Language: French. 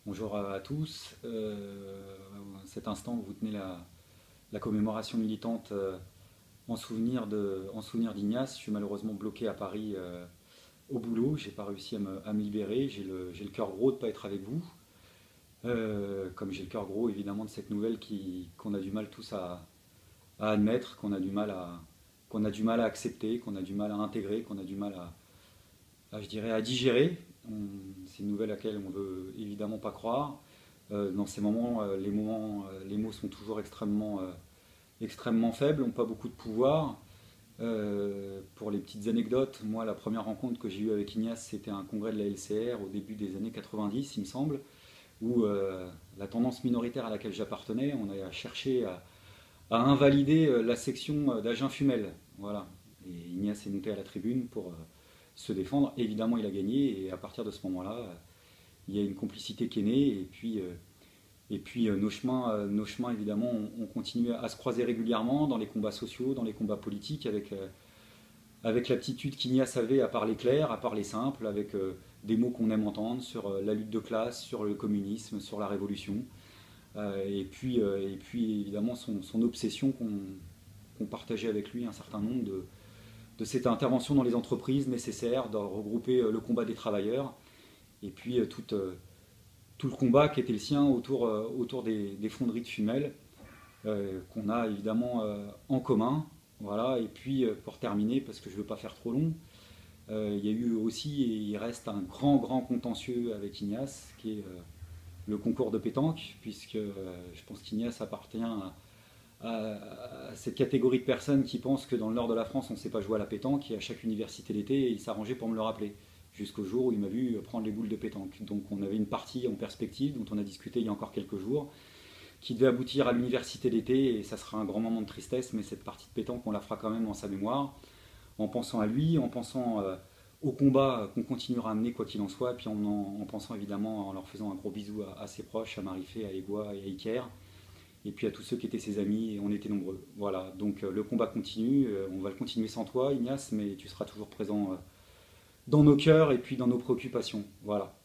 Bonjour à tous. À cet instant, vous tenez la commémoration militante en souvenir d'Ignace. Je suis malheureusement bloqué à Paris au boulot. J'ai pas réussi à me libérer. J'ai le cœur gros de ne pas être avec vous. Comme j'ai le cœur gros évidemment de cette nouvelle qu'on a du mal tous à admettre, qu'on a du mal à accepter, qu'on a du mal à intégrer, qu'on a du mal je dirais, à digérer. C'est une nouvelle à laquelle on ne veut évidemment pas croire. Dans ces moments, les mots sont toujours extrêmement faibles, n'ont pas beaucoup de pouvoir. Pour les petites anecdotes, moi, la première rencontre que j'ai eue avec Ignace, c'était un congrès de la LCR au début des années 90, il me semble, où la tendance minoritaire à laquelle j'appartenais, on a cherché à invalider la section d'Agen-Fumel. Voilà. Et Ignace est monté à la tribune pour se défendre. Évidemment, il a gagné, et à partir de ce moment-là, il y a une complicité qui est née, et puis nos chemins évidemment, ont continué à se croiser régulièrement dans les combats sociaux, dans les combats politiques, avec l'aptitude qu'Ignace avait à parler clair, à parler simple, avec des mots qu'on aime entendre sur la lutte de classe, sur le communisme, sur la révolution, et puis évidemment son obsession qu'on partageait avec lui un certain nombre de cette intervention dans les entreprises nécessaire, de regrouper le combat des travailleurs, et puis tout le combat qui était le sien autour des fonderies de Fumel, qu'on a évidemment en commun. Voilà. Et puis pour terminer, parce que je ne veux pas faire trop long, il y a eu aussi, et il reste un grand contentieux avec Ignace, qui est le concours de pétanque, puisque je pense qu'Ignace appartient à cette catégorie de personnes qui pensent que dans le nord de la France, on ne sait pas jouer à la pétanque, et à chaque université d'été, il s'arrangeait pour me le rappeler, jusqu'au jour où il m'a vu prendre les boules de pétanque. Donc on avait une partie en perspective, dont on a discuté il y a encore quelques jours, qui devait aboutir à l'université d'été, et ça sera un grand moment de tristesse, mais cette partie de pétanque, on la fera quand même en sa mémoire, en pensant à lui, en pensant au combat qu'on continuera à mener quoi qu'il en soit, puis en pensant évidemment, en leur faisant un gros bisou à ses proches, à Marifé, à Egoa et à Iker, et puis à tous ceux qui étaient ses amis, et on était nombreux. Voilà, donc le combat continue, on va le continuer sans toi, Ignace, mais tu seras toujours présent dans nos cœurs et puis dans nos préoccupations. Voilà.